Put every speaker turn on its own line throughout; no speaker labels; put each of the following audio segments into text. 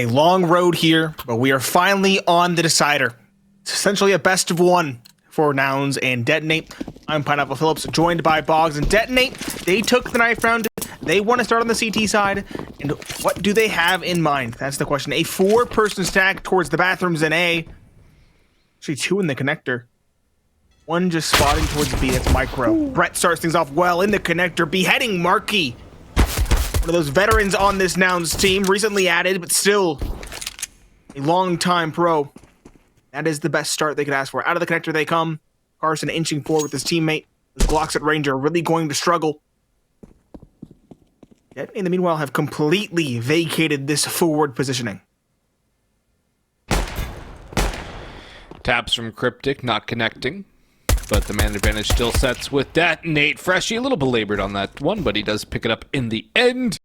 a long road here, but we are finally on the decider. It's essentially a best of one for Nouns and Detonate. I'm Pineapple Phillips, joined by Boggs and Detonate. They took the knife round. They want to start on the CT side. And what do they have in mind? That's the question. A 4-person stack towards the bathrooms in A. Actually, 2 in the connector. 1 just spotting towards B. That's micro. Ooh. Brett starts things off well in the connector, beheading MarKE. One of those veterans on this Nouns team, recently added, but still a long-time pro. That is the best start they could ask for. Out of the connector they come. Carson inching forward with his teammate. Those Glocks at range are really going to struggle. Yet, in the meanwhile, have completely vacated this forward positioning.
Taps from Cryptic, not connecting. But the man advantage still sets with Detonate. Freshie, a little belabored on that one, but he does pick it up in the end.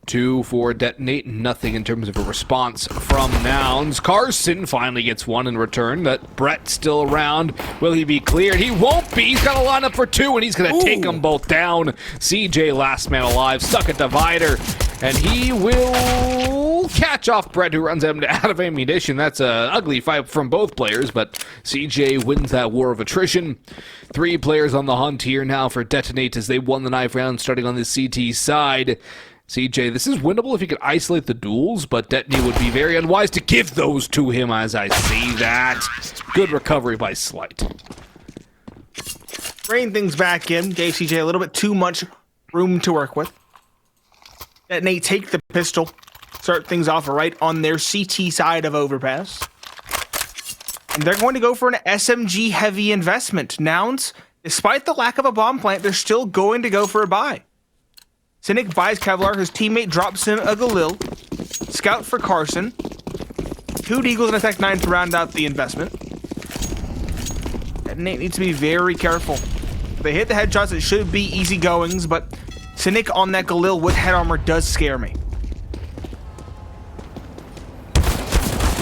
2 for Detonate, nothing in terms of a response from Nouns. Carson finally gets 1 in return. That Brett still around. Will he be cleared? He won't be. He's got a lineup for 2, and he's going to take them both down. CJ, last man alive, stuck at divider, and he will catch off Brett, who runs him out of ammunition. That's an ugly fight from both players, but CJ wins that war of attrition. 3 players on the hunt here now for Detonate as they won the knife round, starting on the CT side. CJ, this is winnable if you could isolate the duels, but Detonate would be very unwise to give those to him as I see that. Good recovery by Slight.
Rein things back in, gave CJ a little bit too much room to work with. Detonate take the pistol, start things off right on their CT side of Overpass. And they're going to go for an SMG heavy investment. Nouns, despite the lack of a bomb plant, they're still going to go for a buy. Cynic buys Kevlar, his teammate drops him a Galil. Scout for Carson. 2 Deagles and a Tech 9 to round out the investment. Detonate needs to be very careful. If they hit the headshots, it should be easy goings, but Cynic on that Galil with head armor does scare me.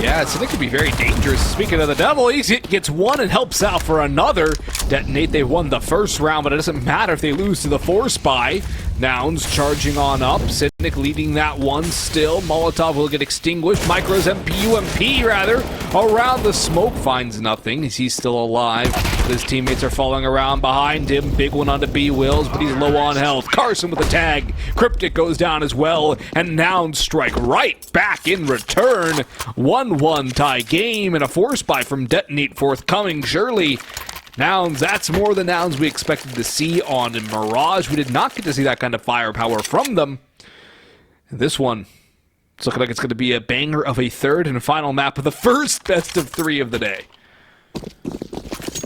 Yeah, Cynic could be very dangerous. Speaking of the devil, he gets 1 and helps out for another. Detonate, they won the first round, but it doesn't matter if they lose to the 4-spy. Nouns charging on up. Cynic leading that one still. Molotov will get extinguished. Micro's UMP rather. Around the smoke finds nothing as he's still alive. His teammates are following around behind him. Big one onto bwills, but he's low on health. Carson with a tag. Cryptic goes down as well, and Nouns strike right back in return. 1-1 tie game, and a 4-spy from Detonate forthcoming. Surely Nouns, that's more than Nouns we expected to see on Mirage. We did not get to see that kind of firepower from them. This one, it's looking like it's going to be a banger of a third and final map of the first best of 3 of the day.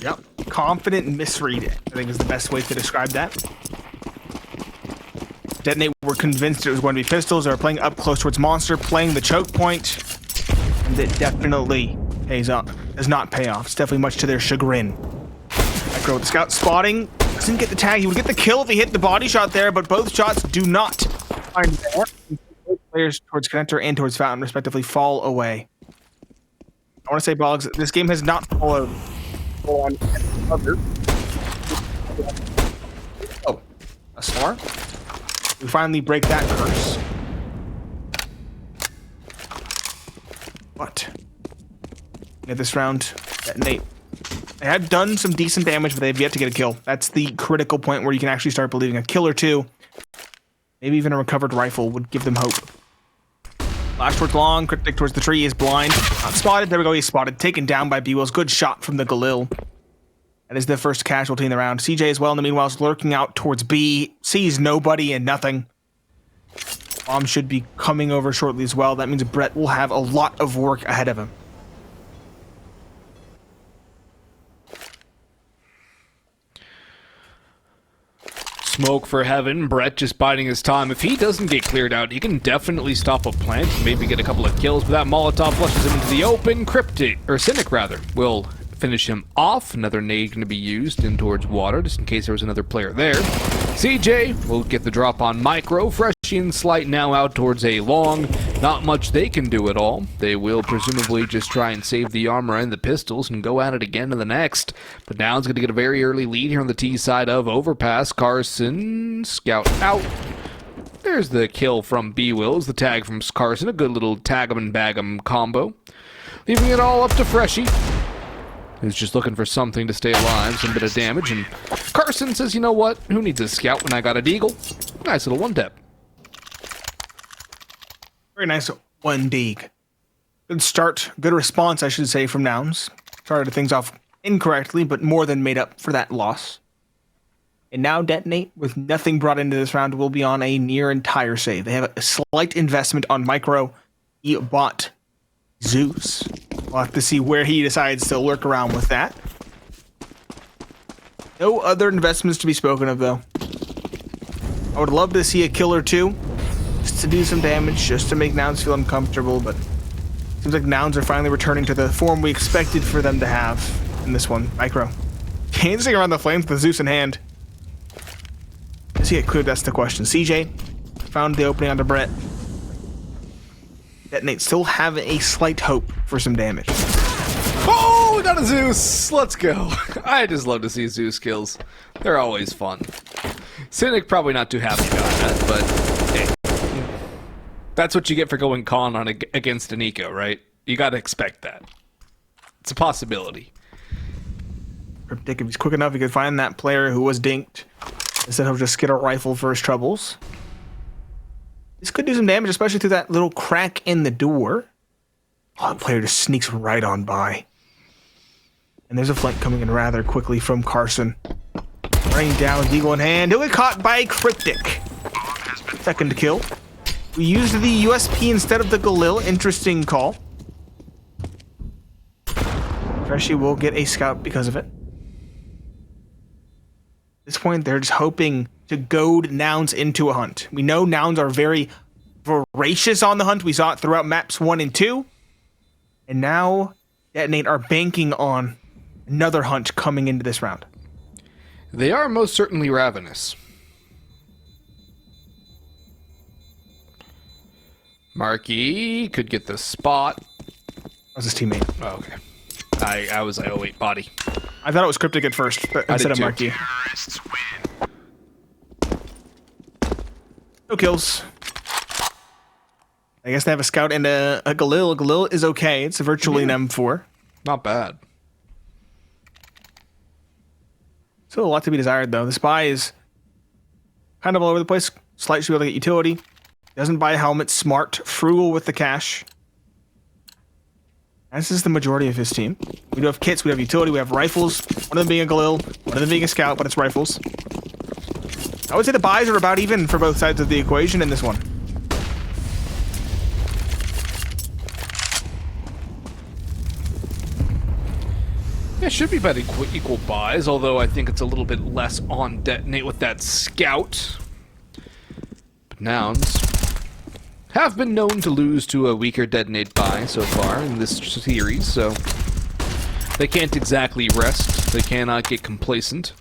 Yep, confident misread, I think is the best way to describe that. Detonate were convinced it was going to be pistols. They were playing up close towards Monster, playing the choke point, and it definitely pays off. Does not pay off. It's definitely much to their chagrin. Micro with the scout spotting. Doesn't get the tag. He would get the kill if he hit the body shot there, but both shots do not find there. Both players towards Connector and towards Fountain, respectively, fall away. I want to say, Boggs, this game has not followed on other. Oh, a snore. We finally break that curse. But in this round, Detonate. They had done some decent damage, but they've yet to get a kill. That's the critical point where you can actually start believing a kill or 2. Maybe even a recovered rifle would give them hope. Flash towards long, Cryptic towards the tree, is blind. Not spotted, there we go, he's spotted. Taken down by bwills. Good shot from the Galil. That is the first casualty in the round. CJ as well, in the meanwhile, is lurking out towards B. Sees nobody and nothing. Bomb should be coming over shortly as well. That means Brett will have a lot of work ahead of him.
Smoke for heaven. Brett just biding his time. If he doesn't get cleared out, he can definitely stop a plant, maybe get a couple of kills, but that Molotov flushes him into the open. Cryptic, or Cynic rather, will finish him off. Another nade going to be used in towards water, just in case there was another player there. CJ will get the drop on Micro. Freshie and Slight now out towards a long. Not much they can do at all. They will presumably just try and save the armor and the pistols and go at it again in the next. But Nouns going to get a very early lead here on the T side of Overpass. Carson, scout out. There's the kill from bwills, the tag from Carson, a good little tag 'em and bag 'em combo. Leaving it all up to Freshie, who's just looking for something to stay alive, some bit of damage, and Carson says, you know what, who needs a scout when I got a deagle? Nice little one-tap.
Very nice one dig. Good start, good response, I should say, from Nouns. Started things off incorrectly, but more than made up for that loss. And now Detonate, with nothing brought into this round, will be on a near entire save. They have a slight investment on Micro. He bought Zeus. We'll have to see where he decides to lurk around with that. No other investments to be spoken of, though. I would love to see a kill or two, just to do some damage, just to make Nouns feel uncomfortable, but seems like Nouns are finally returning to the form we expected for them to have in this one. Micro dancing around the flames with Zeus in hand. Does he get cleared? That's the question. CJ found the opening onto Brett. Detonate still have a slight hope for some damage.
Oh, we got a Zeus! Let's go. I just love to see Zeus kills. They're always fun. Cynic probably not too happy about that, but hey. That's what you get for going con on against an eco, right? You gotta expect that. It's a possibility.
Cryptic, if he's quick enough, he could find that player who was dinked. Instead, he'll just get a rifle for his troubles. This could do some damage, especially through that little crack in the door. Oh, that player just sneaks right on by. And there's a flank coming in rather quickly from Carson. Running down with Eagle in hand. He'll get caught by Cryptic. Second kill. We used the USP instead of the Galil. Interesting call. Freshie will get a scout because of it. At this point, they're just hoping to goad Nouns into a hunt. We know Nouns are very voracious on the hunt. We saw it throughout maps 1 and 2. And now Detonate are banking on another hunt coming into this round.
They are most certainly ravenous. MarKE could get the spot.
That was his teammate.
Oh, okay. I was like, oh wait, body.
I thought it was Cryptic at first, but instead of MarKE. No kills. I guess they have a scout and a Galil. Galil is okay. It's virtually an M4.
Not bad.
Still a lot to be desired, though. The spy is kind of all over the place. Slight should be able to get utility. Doesn't buy a helmet. Smart. Frugal with the cash. This is the majority of his team. We do have kits. We have utility. We have rifles. One of them being a Galil. One of them being a scout, but it's rifles. I would say the buys are about even for both sides of the equation in this one.
Yeah, should be about equal buys, although I think it's a little bit less on Detonate with that scout. But Nouns have been known to lose to a weaker Detonate buy so far in this series, so they can't exactly rest. They cannot get complacent.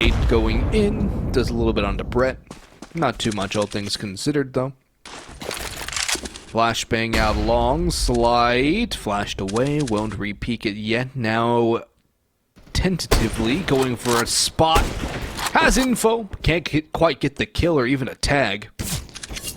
Nade going in, does a little bit onto Brett. Not too much, all things considered, though. Flashbang out long, slide, flashed away, won't re-peek it yet. Now, tentatively going for a spot. Has info, can't quite get the kill or even a tag.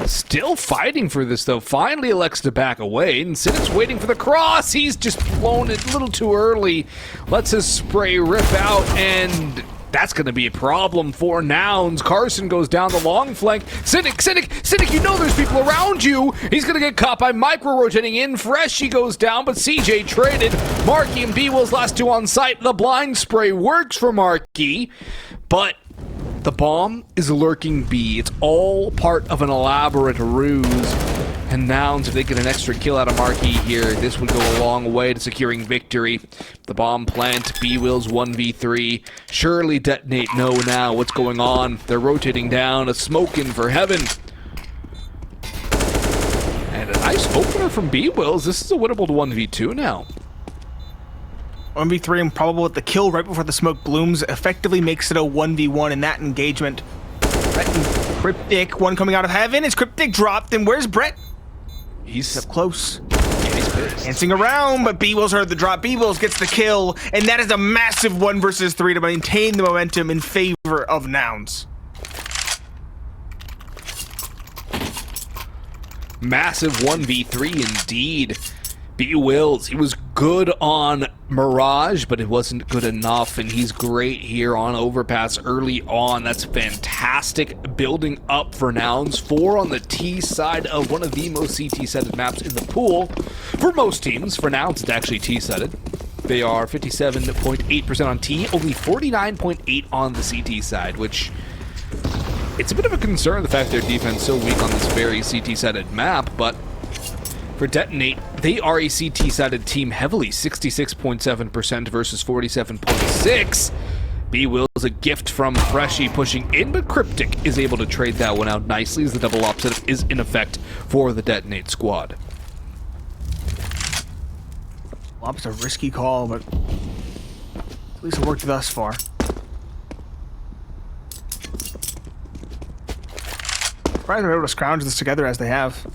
Still fighting for this, though. Finally elects to back away, and Cynic's waiting for the cross. He's just blown it a little too early. Lets his spray rip out, and that's going to be a problem for Nouns. Carson goes down the long flank. Cynic, you know there's people around you. He's going to get caught by Micro rotating in. Freshie goes down, but CJ traded. MarKE and bwills last two on site. The blind spray works for MarKE, but the bomb is lurking B. It's all part of an elaborate ruse. And Nouns, if they get an extra kill out of MarKE here, this would go a long way to securing victory. The bomb plant, bwills 1v3. Surely Detonate know now what's going on. They're rotating down, a smoke in for heaven. And a nice opener from bwills. This is a winnable 1v2 now.
1v3 and probable with the kill right before the smoke blooms effectively makes it a 1v1 in that engagement. Brett and Cryptic, one coming out of heaven. Is Cryptic dropped? And where's Brett?
He's
up close.
Yeah, he's pissed.
Dancing around, but bwills heard the drop. bwills gets the kill, and that is a massive 1 versus 3 to maintain the momentum in favor of Nouns.
Massive 1v3 indeed. bwills, he was good on Mirage, but it wasn't good enough, and he's great here on Overpass early on. That's fantastic building up for Nouns. 4 on the T side of one of the most CT-sided maps in the pool. For most teams, for Nouns, it's actually T-sided. They are 57.8% on T, only 49.8 on the CT side, which it's a bit of a concern, the fact their defense is so weak on this very CT-sided map, but for Detonate, they are a CT-sided team heavily, 66.7% versus 47.6%. bwills, a gift from Freshie pushing in, but Cryptic is able to trade that one out nicely as the double op setup is in effect for the Detonate squad.
Op's a risky call, but at least it worked thus far. Surprised they're able to scrounge this together as they have.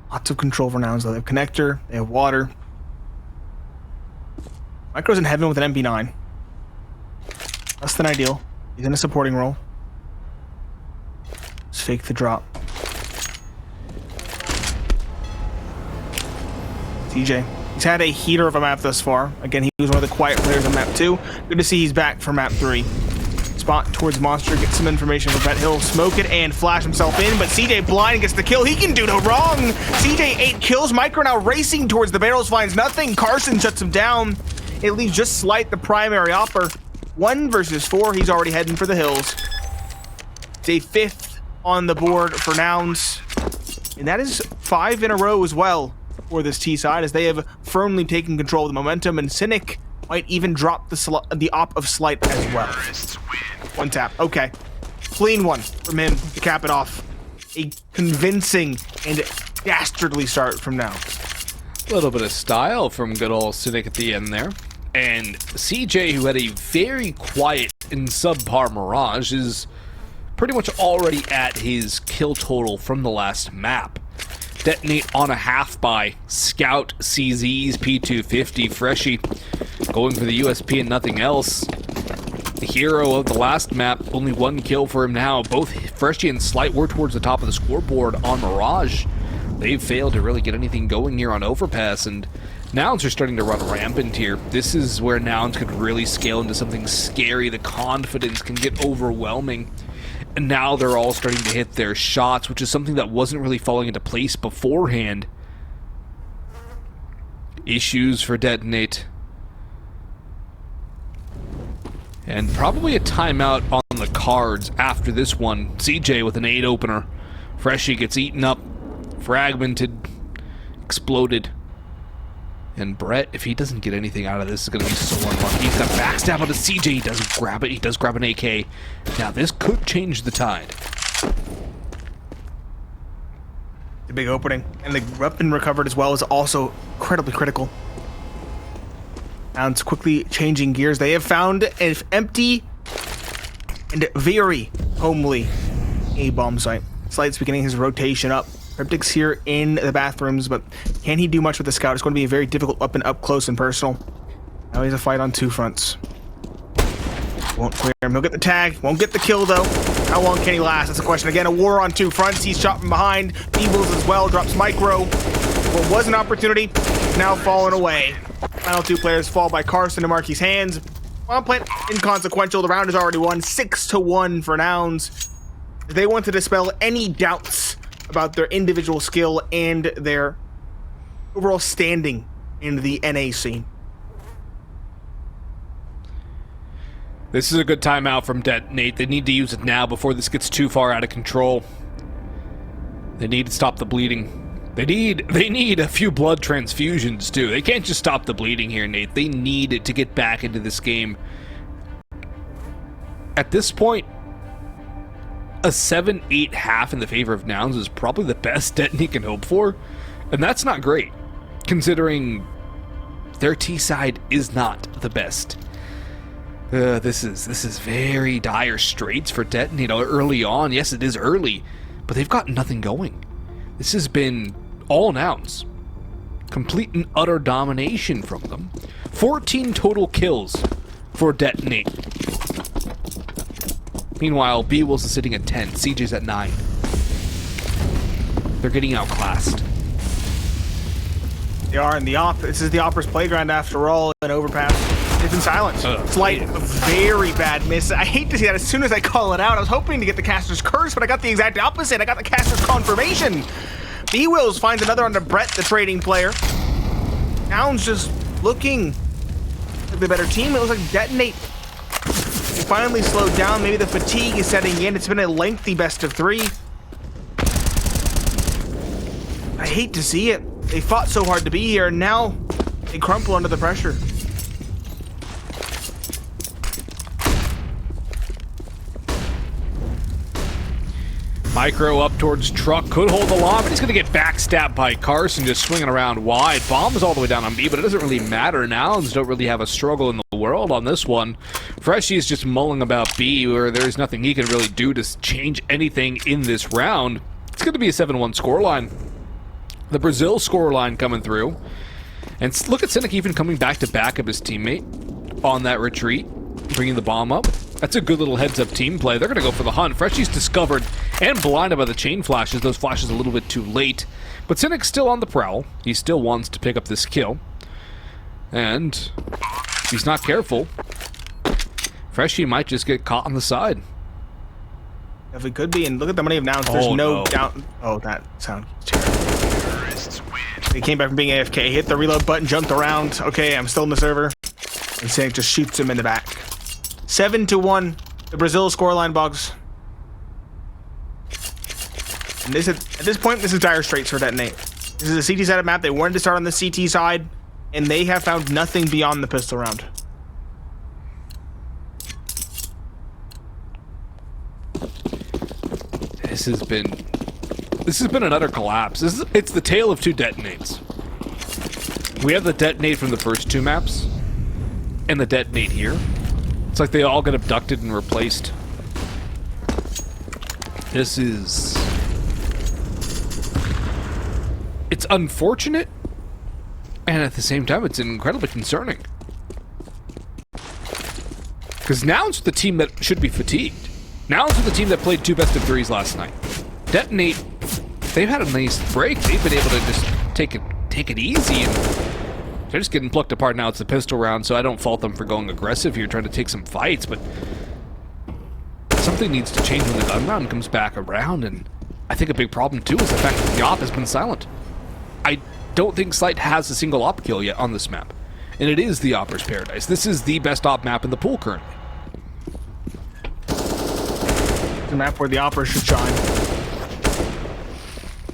Lots of control for Nouns, though. They have connector, they have water. Micro's in heaven with an MP9. Less than ideal. He's in a supporting role. Let's fake the drop. TJ. He's had a heater of a map thus far. Again, he was one of the quiet players on map 2. Good to see he's back for map 3. Spot towards Monster, get some information from Bet. He'll smoke it and flash himself in, but CJ blind gets the kill. He can do no wrong. CJ 8 kills. Micro now racing towards the barrels, finds nothing. Carson shuts him down. It leaves just Slight, the primary opper. 1 versus 4. He's already heading for the hills. It's a 5th on the board for Nouns, and that is 5 in a row as well for this T side, as they have firmly taken control of the momentum, and Cynic might even drop the op of Slight as well. 1 tap. Okay. Clean one from him to cap it off. A convincing and dastardly start from Nouns.
A little bit of style from good old Cynic at the end there. And CJ, who had a very quiet and subpar Mirage, is pretty much already at his kill total from the last map. Detonate on a half by Scout, CZs, P250, Freshie going for the USP and nothing else. The hero of the last map, only 1 kill for him now. Both Freshie and Slight were towards the top of the scoreboard on Mirage. They've failed to really get anything going here on Overpass, and Nouns are starting to run rampant here. This is where Nouns could really scale into something scary. The confidence can get overwhelming. And now they're all starting to hit their shots, which is something that wasn't really falling into place beforehand. Issues for Detonate. And probably a timeout on the cards after this one. CJ with an 8 opener. Freshie gets eaten up, fragmented, exploded. And Brett, if he doesn't get anything out of this, is going to be so unlucky. He's got backstab on the CJ. He does grab it. He does grab an AK. Now, this could change the tide.
The big opening. And the weapon recovered as well is also incredibly critical. Nouns quickly changing gears. They have found an empty and very homely A-bomb site. Slight's beginning his rotation up. Cryptic's here in the bathrooms, but can he do much with the Scout? It's going to be a very difficult weapon up close and personal. Now he's a fight on 2 fronts. Won't clear him. He'll get the tag. Won't get the kill, though. How long can he last? That's the question. Again, a war on 2 fronts. He's shot from behind. bwills as well. Drops Micro. What was an opportunity, now fallen away. Final 2 players fall by Carson to MarKE's hands. One play inconsequential. The round is already won. 6-1 for Nouns. They want to dispel any doubts about their individual skill and their overall standing in the NA scene.
This is a good timeout from Detonate. They need to use it now before this gets too far out of control. They need to stop the bleeding. They need a few blood transfusions too. They can't just stop the bleeding here, Nate. They need to get back into this game. At this point, a 7-8 half in the favor of Nouns is probably the best Detonate can hope for, and that's not great, considering their T side is not the best. This is very dire straits for Detonate early on. Yes, it is early, but they've got nothing going. This has been all Nouns. Complete and utter domination from them. 14 total kills for Detonate. Meanwhile, bwills is sitting at 10. CJ's at 9. They're getting outclassed.
They are in the op. This is the Opera's playground after all. An Overpass. They've been silent. Slight, a very bad miss. I hate to see that as soon as I call it out. I was hoping to get the caster's curse, but I got the exact opposite. I got the caster's confirmation. bwills finds another onto Brett, the trading player. Nouns just looking like the better team. It looks like Detonate. They finally slowed down. Maybe the fatigue is setting in. It's been a lengthy best of 3. I hate to see it. They fought so hard to be here, and now they crumple under the pressure.
Micro up towards truck, could hold the line, but he's going to get backstabbed by Carson, just swinging around wide. Bomb is all the way down on B, but it doesn't really matter. Nouns don't really have a struggle in the world on this one. Freshie is just mulling about B, where there's nothing he can really do to change anything in this round. It's going to be a 7-1 scoreline. The Brazil scoreline coming through. And look at Cynic even coming back to back of his teammate on that retreat, bringing the bomb up. That's a good little heads-up team play. They're going to go for the hunt. Freshie's discovered and blinded by the chain flashes. Those flashes a little bit too late. But Cynic's still on the prowl. He still wants to pick up this kill. And if he's not careful, Freshie might just get caught on the side.
If it could be, and look at the money of Nouns. There's no down. Oh, that sound terrible. He came back from being AFK, hit the reload button, jumped around. Okay, I'm still in the server. And Cynic just shoots him in the back. 7-1, the Brazil scoreline, Bogs. And this at this point, this is dire straits for Detonate. This is a CT setup map. They wanted to start on the CT side, and they have found nothing beyond the pistol round.
This has been another collapse. It's the tale of 2 detonates. We have the detonate from the first 2 maps, and the detonate here. It's like they all get abducted and replaced. It's unfortunate, and at the same time, it's incredibly concerning. Because Nouns are the team that should be fatigued. Nouns are the team that played 2 best of 3s last night. Detonate, they've had a nice break. They've been able to just take it easy, and they're just getting plucked apart now. It's the pistol round, so I don't fault them for going aggressive here, trying to take some fights, but something needs to change when the gun round comes back around, and I think a big problem, too, is the fact that the op has been silent. I don't think Slight has a single op kill yet on this map, and it is the Opera's Paradise. This is the best op map in the pool currently.
The map where the Opera should shine.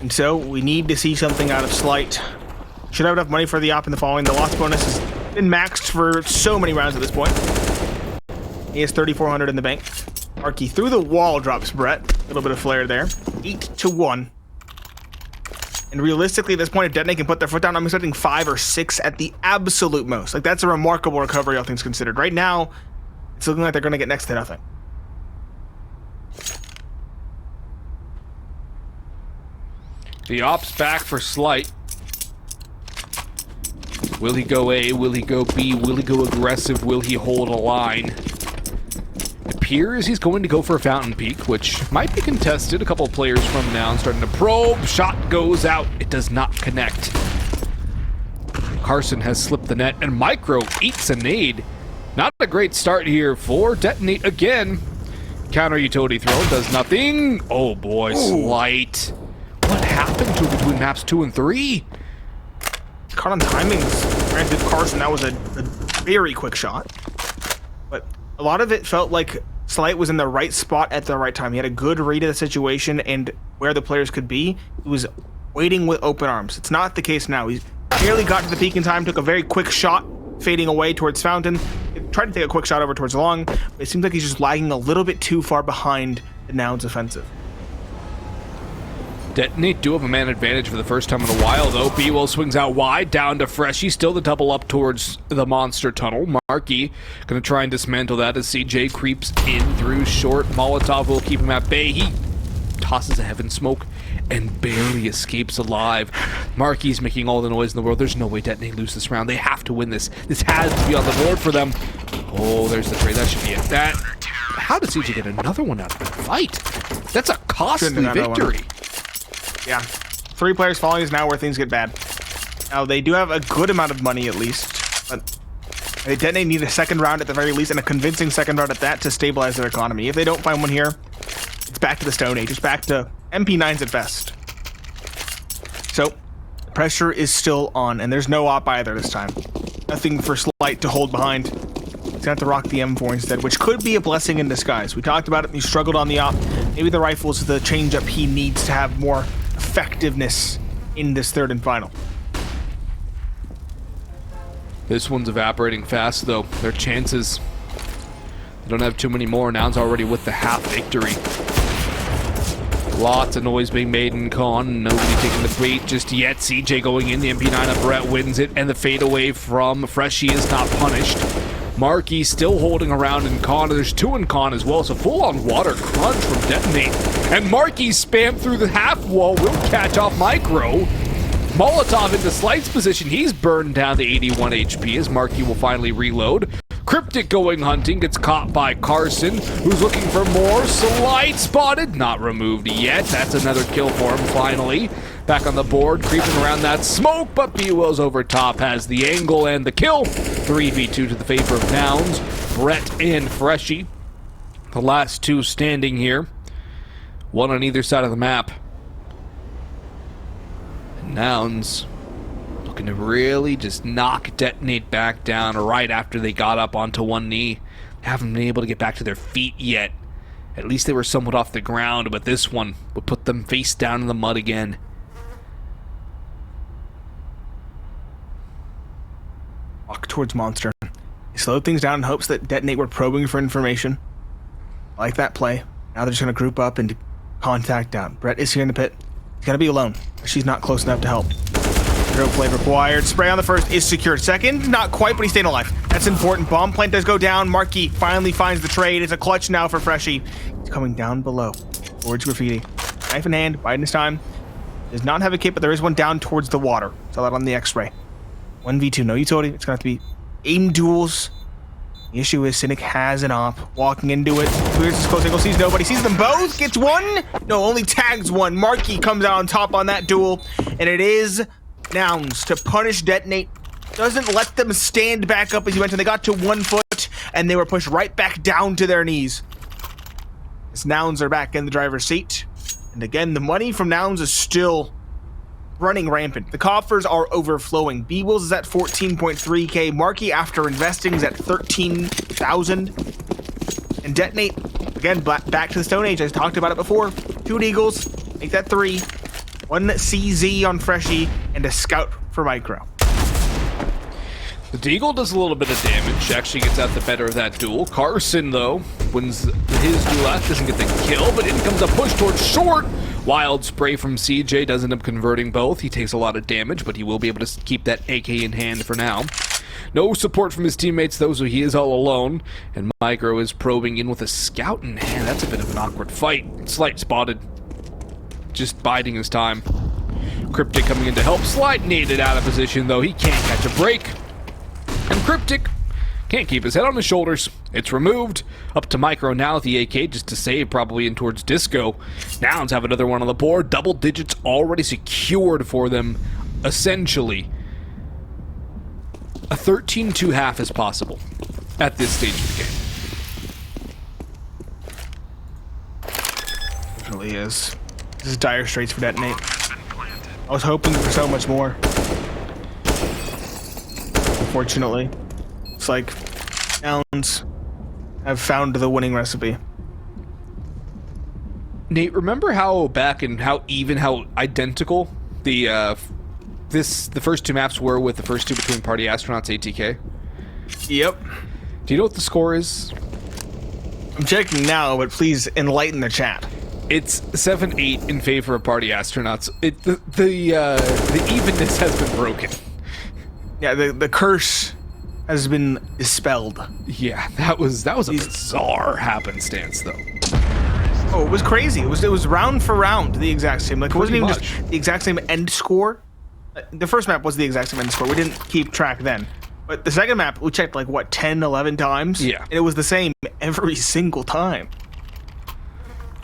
And so, we need to see something out of Slight. Should have enough money for the op in the following. The loss bonus has been maxed for so many rounds at this point. He has 3,400 in the bank. MarKE through the wall drops Brett. A little bit of flare there. 8-1. And realistically, at this point, if Detonate can put their foot down, I'm expecting 5 or 6 at the absolute most. Like, that's a remarkable recovery, all things considered. Right now, it's looking like they're going to get next to nothing.
The op's back for Slight. Will he go A? Will he go B? Will he go aggressive? Will he hold a line? It appears he's going to go for a fountain peak, which might be contested. A couple of players from Nouns starting to probe. Shot goes out. It does not connect. Carson has slipped the net, and Micro eats a nade. Not a great start here for Detonate again. Counter utility throw does nothing. Oh boy, Slight. What happened to him between maps 2 and 3?
Caught on timings. Granted, Carson, that was a very quick shot. But a lot of it felt like Slight was in the right spot at the right time. He had a good read of the situation and where the players could be. He was waiting with open arms. It's not the case now. He barely got to the peak in time, took a very quick shot, fading away towards fountain. He tried to take a quick shot over towards long, but it seems like he's just lagging a little bit too far behind the Nouns offensive.
Detonate do have a man advantage for the first time in a while, though. bwills swings out wide, down to Freshie. Still the double up towards the monster tunnel. MarKE going to try and dismantle that as CJ creeps in through short. Molotov will keep him at bay. He tosses a heaven smoke and barely escapes alive. MarKE's making all the noise in the world. There's no way Detonate lose this round. They have to win this. This has to be on the board for them. Oh, there's the trade. That should be it. That how does CJ get another one out of that fight? That's a costly victory.
Yeah. 3 players falling is now where things get bad. Now, they do have a good amount of money, at least. But they definitely need a second round at the very least, and a convincing second round at that to stabilize their economy. If they don't find one here, it's back to the Stone Age. It's back to MP9s at best. So, the pressure is still on, and there's no op either this time. Nothing for Slight to hold behind. He's going to have to rock the M4 instead, which could be a blessing in disguise. We talked about it, and he struggled on the op. Maybe the rifle is the change-up he needs to have more effectiveness in this third and final.
This one's evaporating fast, though. Their chances, they don't have too many more. Nouns already with the half victory. Lots of noise being made in Con. Nobody taking the bait just yet. CJ going in. The MP9 of Brett wins it, and the fadeaway from Freshie is not punished. MarKE still holding around in Con. There's 2 in Con as well, so full-on water crunch from Detonate. And MarKE spammed through the half wall. Will catch off Micro. Molotov into Slight's position. He's burned down to 81 HP as MarKE will finally reload. Cryptic going hunting, gets caught by Carson, who's looking for more. Slight spotted, not removed yet. That's another kill for him, finally. Back on the board, creeping around that smoke, but bwills over top has the angle and the kill. 3v2 to the favor of Nouns, Brett and Freshie. The last 2 standing here. 1 on either side of the map. Nouns looking to really just knock Detonate back down right after they got up onto one knee. Haven't been able to get back to their feet yet. At least they were somewhat off the ground, but this one would put them face down in the mud again.
Walk towards Monster. He slowed things down in hopes that Detonate were probing for information. I like that play. Now they're just going to group up and contact down. Brett is here in the pit. He's got to be alone. She's not close enough to help. Zero play required. Spray on the first is secured. Second, not quite, but he's staying alive. That's important. Bomb plant does go down. MarKE finally finds the trade. It's a clutch now for Freshie. He's coming down below. Towards Graffiti. Knife in hand. Biding his time. Does not have a kit, but there is one down towards the water. Saw that on the X-ray. 1v2. No utility. It's going to have to be aim duels. The issue is Cynic has an op. Walking into it. Clears his close angle. Sees nobody. Sees them both. Gets one. No, only tags one. MarKE comes out on top on that duel. And it is Nouns to punish Detonate. Doesn't let them stand back up as you mentioned. They got to 1 foot and they were pushed right back down to their knees. As Nouns are back in the driver's seat. And again, the money from Nouns is still running rampant. The coffers are overflowing. bwills is at 14.3k. MarKE, after investing, is at 13,000. And Detonate, again, back to the Stone Age. I talked about it before. 2 Deagles, make that 3. 1 CZ on Freshie, and a scout for Micro.
The Deagle does a little bit of damage, actually gets out the better of that duel. Carson, though, wins his duel out, doesn't get the kill, but in comes a push towards short. Wild spray from CJ does end up converting both. He takes a lot of damage, but he will be able to keep that AK in hand for now. No support from his teammates, though, so he is all alone. And Micro is probing in with a scout in hand. That's a bit of an awkward fight. Slight spotted. Just biding his time. Cryptic coming in to help. Slight needed out of position, though. He can't catch a break. And Cryptic can't keep his head on his shoulders. It's removed. Up to Micro now with the AK just to save, probably in towards Disco. Nouns have another one on the board. Double digits already secured for them, essentially. A 13-2 half is possible at this stage of the game.
Definitely is. This is dire straits for Detonate. I was hoping for so much more. Unfortunately, it's like Nouns have found the winning recipe.
Nate, remember how back and how identical the first 2 maps were with the first 2 between Party Astronauts ATK?
Yep.
Do you know what the score is?
I'm checking now, but please enlighten the chat.
It's 7-8 in favor of Party Astronauts. The evenness has been broken.
Yeah, the curse has been dispelled.
Yeah, that was a bizarre happenstance, though.
Oh, it was crazy. It was round for round the exact same. Like, it wasn't even just the exact same end score. The first map was the exact same end score. We didn't keep track then. But the second map, we checked like, what, 10, 11 times?
Yeah.
And it was the same every single time.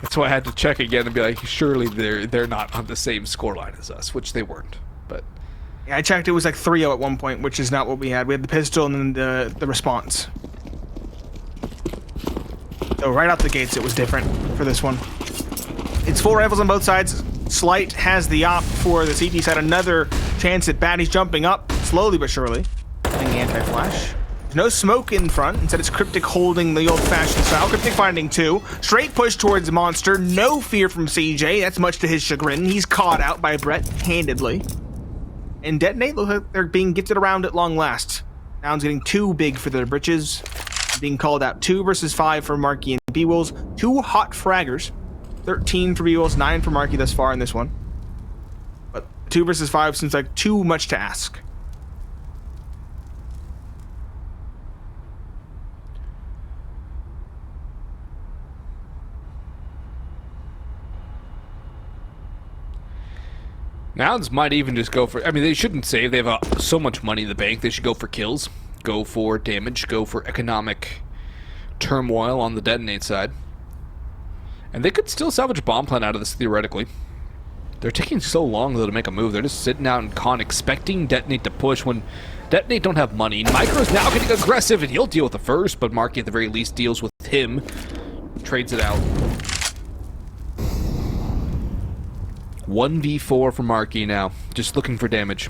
That's why I had to check again and be like, surely they're not on the same scoreline as us, which they weren't. But
yeah, I checked. It was like 3-0 at one point, which is not what we had. We had the pistol and then the response. So right out the gates, it was different for this one. It's full rifles on both sides. Slight has the op for the CT side. Another chance at Batty's jumping up slowly but surely. Getting anti-flash. There's no smoke in front. Instead, it's Cryptic holding the old-fashioned style. Cryptic finding two. Straight push towards Monster. No fear from CJ. That's much to his chagrin. He's caught out by Brett handedly. And Detonate looks like they're being gifted around at long last. Nouns getting too big for their britches. Being called out 2 versus 5 for MarKE and bwills. 2 hot fraggers. 13 for bwills, 9 for MarKE thus far in this one. But 2 versus 5 seems like too much to ask.
Nouns might even just go for... I mean, they shouldn't save. They have so much money in the bank. They should go for kills, go for damage, go for economic turmoil on the Detonate side. And they could still salvage a bomb plant out of this, theoretically. They're taking so long, though, to make a move. They're just sitting out in con, expecting Detonate to push when Detonate don't have money. Micro's now getting aggressive, and he'll deal with the first, but MarKE at the very least deals with him. Trades it out. 1v4 for MarKE now. Just looking for damage.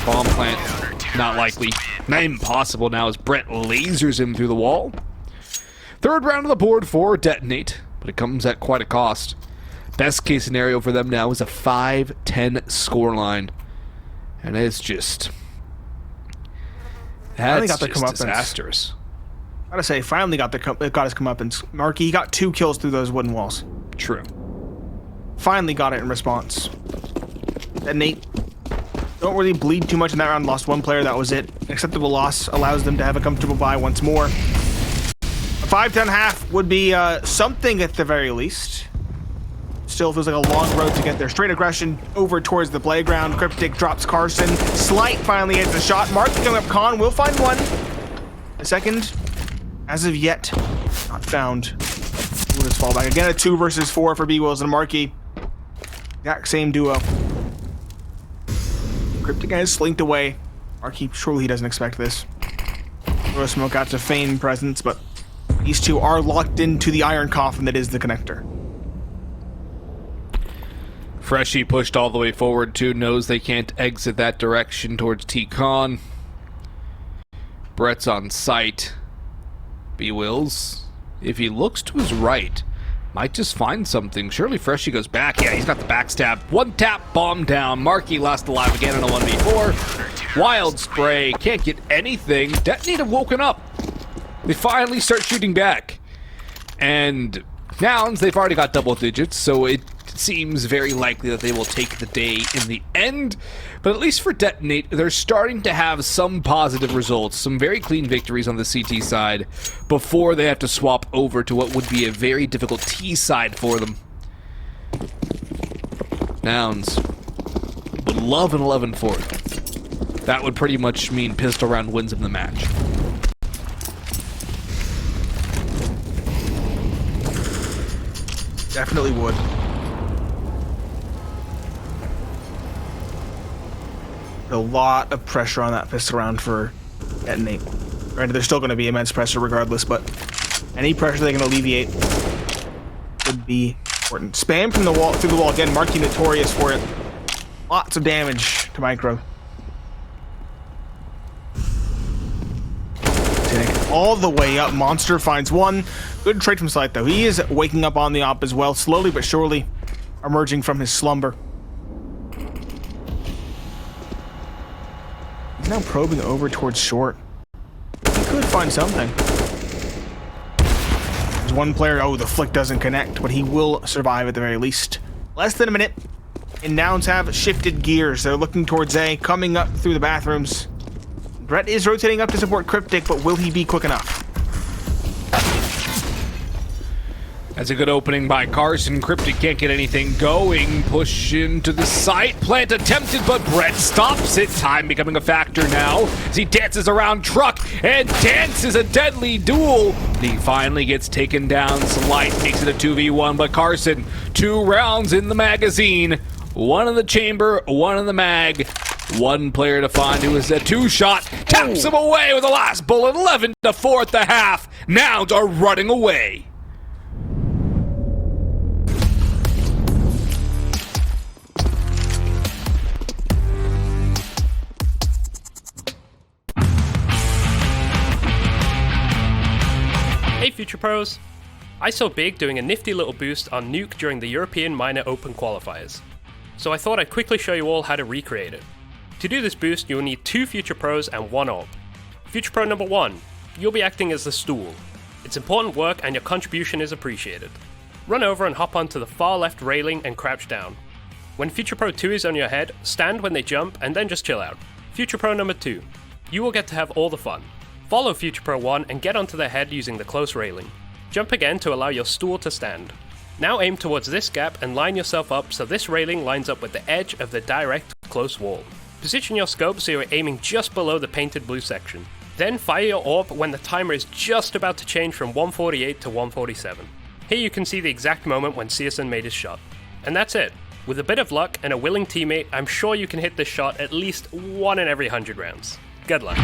Bomb plant, not likely. Not impossible now as Brett lasers him through the wall. Third round of the board for Detonate, but it comes at quite a cost. Best case scenario for them now is a 5-10 scoreline. And it's just... That's just disastrous.
I gotta say, finally got his comeuppance. MarKE, he got 2 kills through those wooden walls.
True.
Finally got it in response. Detonate don't really bleed too much in that round. Lost 1 player, that was it. An acceptable loss allows them to have a comfortable bye once more. A 5-10-half would be something at the very least. Still feels like a long road to get there. Straight aggression over towards the playground. Cryptic drops Carson. Slight finally hits a shot. MarKE coming up con will find one. The second, as of yet, not found. We'll just fall back. Again, a 2 versus 4 for bwills and MarKE. Exact same duo. Cryptic has slinked away. MarKE, surely he doesn't expect this. Throw a smoke out to feign presence, but these two are locked into the iron coffin that is the connector.
Freshie pushed all the way forward too, knows they can't exit that direction towards T-Con. Brett's on site. bwills, if he looks to his right, might just find something. Surely Freshie goes back. Yeah, he's got the backstab. 1 tap, bomb down. MarKE last alive again in a 1v4. Wild spray, can't get anything. Detonate have woken up. They finally start shooting back. And Nouns, they've already got double digits, so it seems very likely that they will take the day in the end. But at least for Detonate, they're starting to have some positive results, some very clean victories on the CT side before they have to swap over to what would be a very difficult T side for them. Nouns would love an 11-4. That would pretty much mean pistol round wins them the match.
Definitely would. A lot of pressure on that pistol round for Detonate. Granted, there's still going to be immense pressure regardless, but any pressure they can alleviate would be important. Spam from the wall, through the wall again. MarKE notorious for it. Lots of damage to Micro. All the way up. Monster finds one. Good trade from Slight though. He is waking up on the op as well, slowly but surely emerging from his slumber. He's now probing over towards short. He could find something. There's one player, oh, the flick doesn't connect, but he will survive at the very least. Less than a minute, and Nouns have shifted gears. They're looking towards A, coming up through the bathrooms. Brett is rotating up to support Cryptic, but will he be quick enough?
That's a good opening by Carson. Cryptic can't get anything going. Push into the site. Plant attempted, but Brett stops it. Time becoming a factor now as he dances around truck and dances a deadly duel. He finally gets taken down. Slight makes it a 2v1, but Carson, 2 rounds in the magazine. 1 in the chamber, 1 in the mag. 1 player to find who is a 2-shot. Taps him away with the last bullet. 11-4 at the half. Nouns are running away.
Hey Future Pros! I saw Big doing a nifty little boost on Nuke during the European Minor Open qualifiers, so I thought I'd quickly show you all how to recreate it. To do this boost, you'll need 2 Future Pros and 1 AWP. Future Pro number 1, you'll be acting as the stool. It's important work and your contribution is appreciated. Run over and hop onto the far left railing and crouch down. When Future Pro 2 is on your head, stand when they jump and then just chill out. Future Pro number 2, you will get to have all the fun. Follow Future Pro 1 and get onto their head using the close railing. Jump again to allow your stool to stand. Now aim towards this gap and line yourself up so this railing lines up with the edge of the direct close wall. Position your scope so you're aiming just below the painted blue section. Then fire your AWP when the timer is just about to change from 148 to 147. Here you can see the exact moment when CSN made his shot. And that's it. With a bit of luck and a willing teammate, I'm sure you can hit this shot at least 1 in every 100 rounds. Good luck.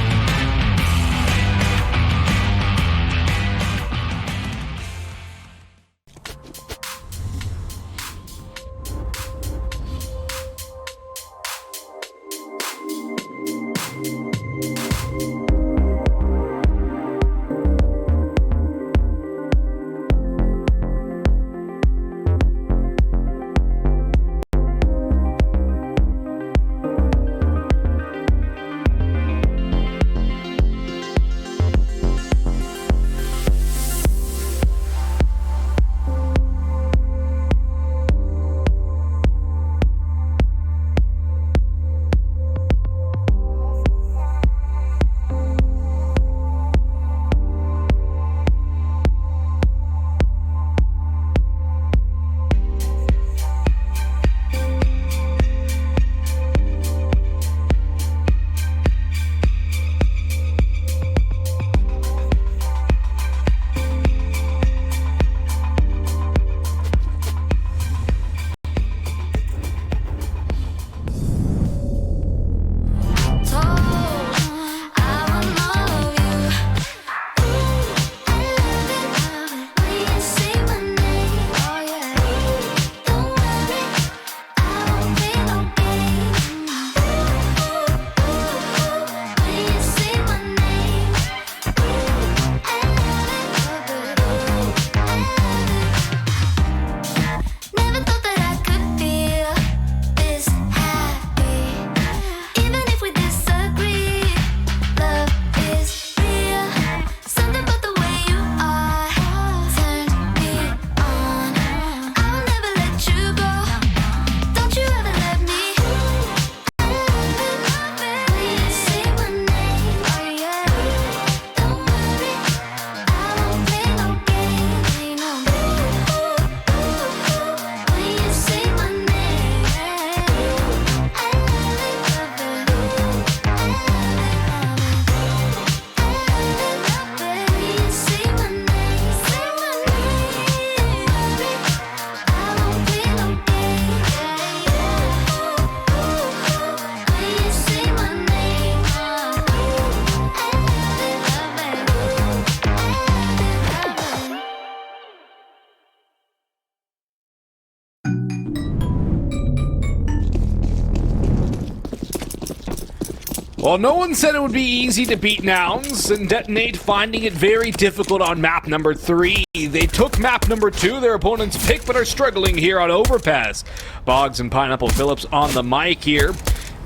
Well, no one said it would be easy to beat Nouns, and Detonate finding it very difficult on map number 3. They took map number 2, their opponent's pick, but are struggling here on Overpass. Boggs and Pineapple Phillips on the mic here.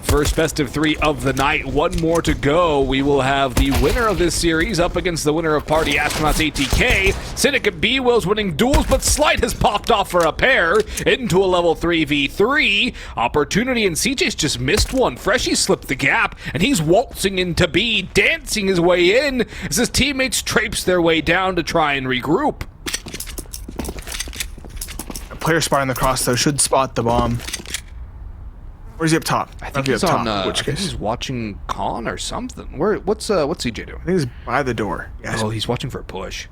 First best of 3 of the night, 1 more to go. We will have the winner of this series up against the winner of Party Astronauts ATK. Syndicate bwills winning duels, but Slight has popped off for a pair into a level 3v3. Opportunity, and CJ's just missed one. Freshie slipped the gap, and he's waltzing into B, dancing his way in as his teammates traipse their way down to try and regroup.
A player spotting the cross, though, should spot the bomb. Where's he up top?
I think he's on. I think he's watching Con or something. What's CJ doing?
I think he's by the door.
Yes. Oh, he's watching for a push.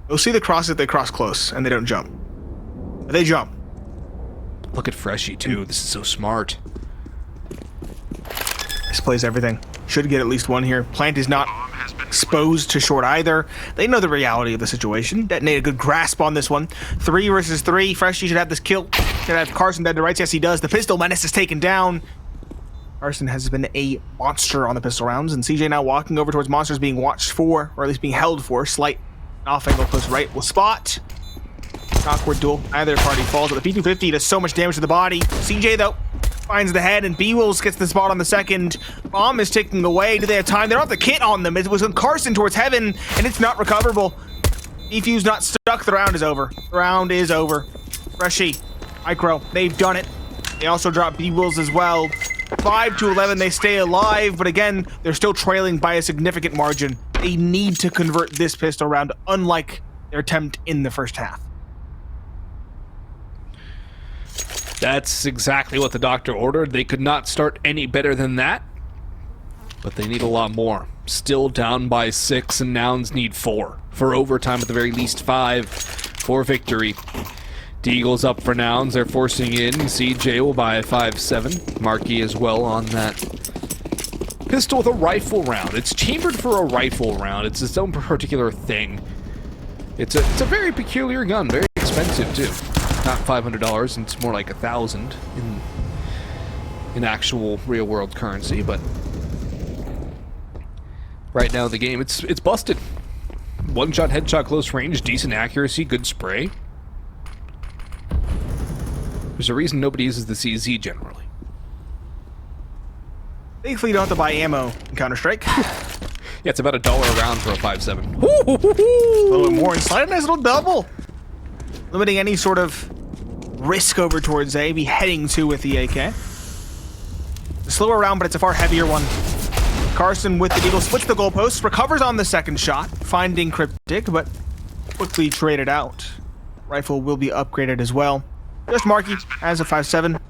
You'll see the cross if they cross close and they don't jump. But they jump.
Look at Freshie, too. This is so smart.
This plays everything. Should get at least one here. Plant is not exposed to short either. They know the reality of the situation. Detonate a good grasp on this one. 3 versus 3. Freshie should have this kill. Should have Carson dead to rights. Yes, he does. The pistol menace is taken down. Carson has been a monster on the pistol rounds, and CJ now walking over towards monsters being watched for, or at least being held for. Slight off angle close right will spot. Awkward duel. Either party falls, but the P250 does so much damage to the body. CJ, though, finds the head, and bwills gets the spot on the second. Bomb is ticking away. Do they have time? They don't have the kit on them. It was on Carson towards heaven, and it's not recoverable. Defuse not stuck. The round is over. The round is over. Freshie, Micro, they've done it. They also drop bwills as well. 5 to 11, they stay alive, but again, they're still trailing by a significant margin. They need to convert this pistol round, unlike their attempt in the first half.
That's exactly what the doctor ordered. They could not start any better than that, but they need a lot more. Still down by 6, and Nouns need 4. For overtime, at the very least 5 for victory. Deagle's up for Nouns. They're forcing in. CJ will buy a 5.7. MarKE as well on that pistol with a rifle round. It's chambered for a rifle round. It's its own particular thing. It's a very peculiar gun. Very expensive, too. Not $500, and it's more like $1,000 in actual real-world currency, but right now in the game, it's busted. One-shot, headshot, close range, decent accuracy, good spray. There's a reason nobody uses the CZ generally.
Thankfully, you don't have to buy ammo in Counter-Strike.
Yeah, it's about $1 a round for a 5.7.
A little bit more inside. A nice little double. Limiting any sort of risk over towards A. Be heading to with the AK. It's a slower round, but it's a far heavier one. Carson with the Eagle splits the goalpost, recovers on the second shot, finding Cryptic, but quickly traded out. Rifle will be upgraded as well. Just MarKE has a 5.7.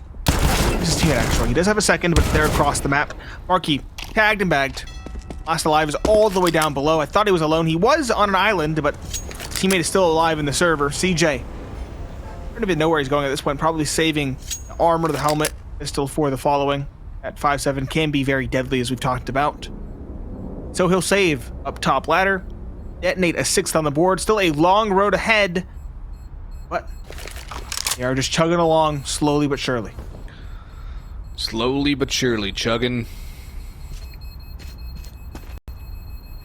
This is actually. He does have a second, but they're across the map. MarKE tagged and bagged. Last alive is all the way down below. I thought he was alone. He was on an island, but his teammate is still alive in the server. CJ. I don't even know where he's going at this point. Probably saving the armor, the helmet, pistol for the following. At 5.7 can be very deadly, as we've talked about. So he'll save up top ladder. Detonate a 6th on the board. Still a long road ahead. But they are just chugging along slowly but surely.
Slowly but surely chugging.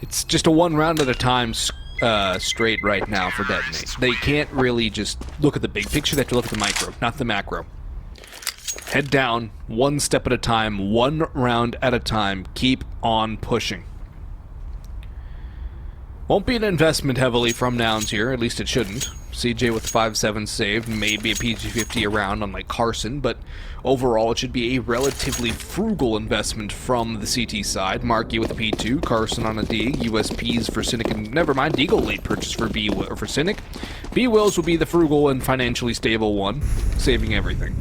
It's just a one round at a time straight right now for Detonate. They can't really just look at the big picture. They have to look at the micro, not the macro. Head down, one step at a time, one round at a time. Keep on pushing. Won't be an investment heavily from Nouns here, at least it shouldn't. CJ with 5.7 saved, maybe a PG-50 around on like Carson, but overall it should be a relatively frugal investment from the CT side. MarKE with a P2, Carson on a D, USPs for Cynic, and never mind, Deagle late purchase for for Cynic. bwills will be the frugal and financially stable one, saving everything.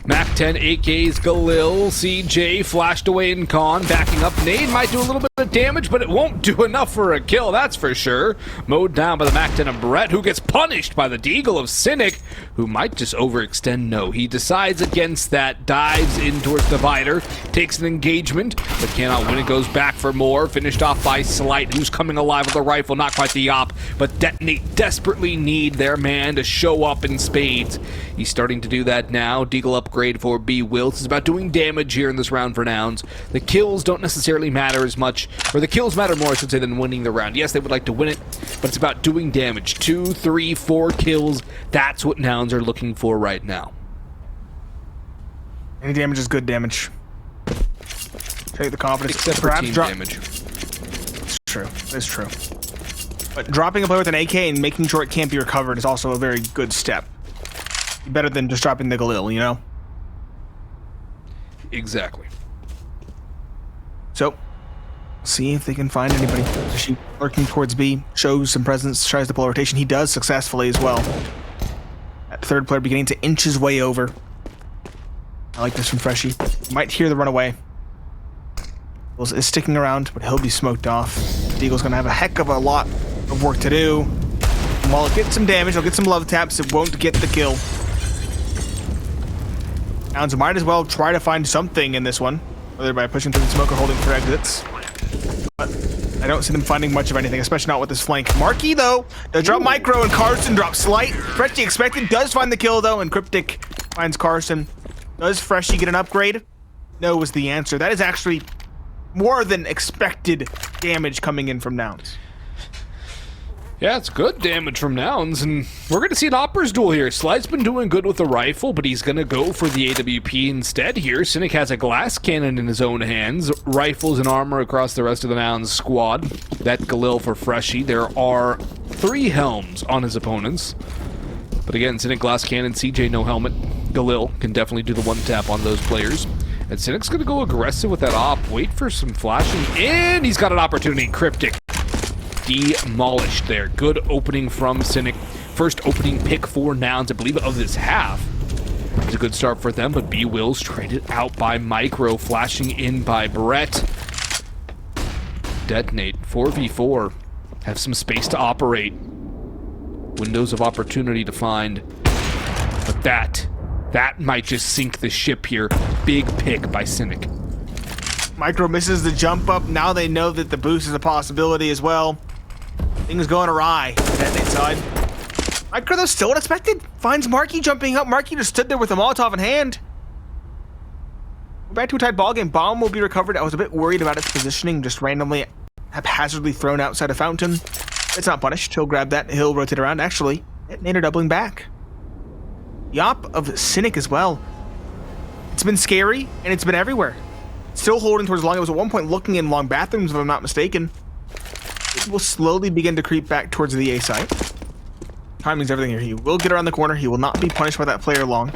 MAC-10, AKs, Galil, CJ flashed away in con, backing up. Nade might do a little bit of damage, but it won't do enough for a kill, that's for sure. Mowed down by the MAC-10 of Brett, who gets punished by the Deagle of Cynic, who might just overextend. No, he decides against that, dives in towards Divider, takes an engagement, but cannot win it, goes back for more. Finished off by Slight, who's coming alive with a rifle, not quite the op, but Detonate desperately need their man to show up in spades. He's starting to do that now. Deagle upgrade for bwills. It's about doing damage here in this round for Nouns. The kills don't necessarily matter as much, or the kills matter more, I should say, than winning the round. Yes, they would like to win it, but it's about doing damage. 2, 3, 4 kills. That's what Nouns are looking for right now.
Any damage is good damage. Take the confidence.
Except for team damage.
It's true. It's true. But dropping a player with an AK and making sure it can't be recovered is also a very good step. Better than just dropping the Galil, you know?
Exactly.
So, see if they can find anybody. She lurking towards B, shows some presence, tries to pull a rotation. He does successfully as well. That third player beginning to inch his way over. I like this from Freshie. Might hear the runaway. Is sticking around, but he'll be smoked off. Deagle's gonna have a heck of a lot of work to do. And while it gets some damage, it'll get some love taps, it won't get the kill. Nouns might as well try to find something in this one, whether by pushing through the smoke or holding for exits. But I don't see them finding much of anything, especially not with this flank. MarKE, though, does drop Micro, and Carson drops Slight. Freshie expected, does find the kill, though, and Cryptic finds Carson. Does Freshie get an upgrade? No was the answer. That is actually more than expected damage coming in from Nouns.
Yeah, it's good damage from Nouns, and we're going to see an Opera's duel here. Slight's been doing good with the rifle, but he's going to go for the AWP instead here. Cynic has a glass cannon in his own hands, rifles and armor across the rest of the Nouns squad. That Galil for Freshie. There are 3 helms on his opponents. But again, Cynic glass cannon, CJ no helmet. Galil can definitely do the one tap on those players. And Cynic's going to go aggressive with that op, wait for some flashing, and he's got an opportunity. Cryptic demolished there. Good opening from Cynic. First opening pick for Nouns, I believe, of this half. It's a good start for them, but bwills traded out by Micro, flashing in by Brett. Detonate, 4v4. Have some space to operate. Windows of opportunity to find. But that might just sink the ship here. Big pick by Cynic.
Micro misses the jump up. Now they know that the boost is a possibility as well. Things going awry on Detonate side. Micro, though, still unexpected. Finds MarKE jumping up. MarKE just stood there with a Molotov in hand. We're back to a tight ballgame. Bomb will be recovered. I was a bit worried about its positioning, just randomly, haphazardly thrown outside a fountain. It's not punished. He'll grab that. He'll rotate around. Actually, Detonator doubling back. The op of Cynic as well. It's been scary, and it's been everywhere. Still holding towards long. It was at one point looking in long bathrooms, if I'm not mistaken. It will slowly begin to creep back towards the A site. Timing's everything here. He will get around the corner. He will not be punished by that player long.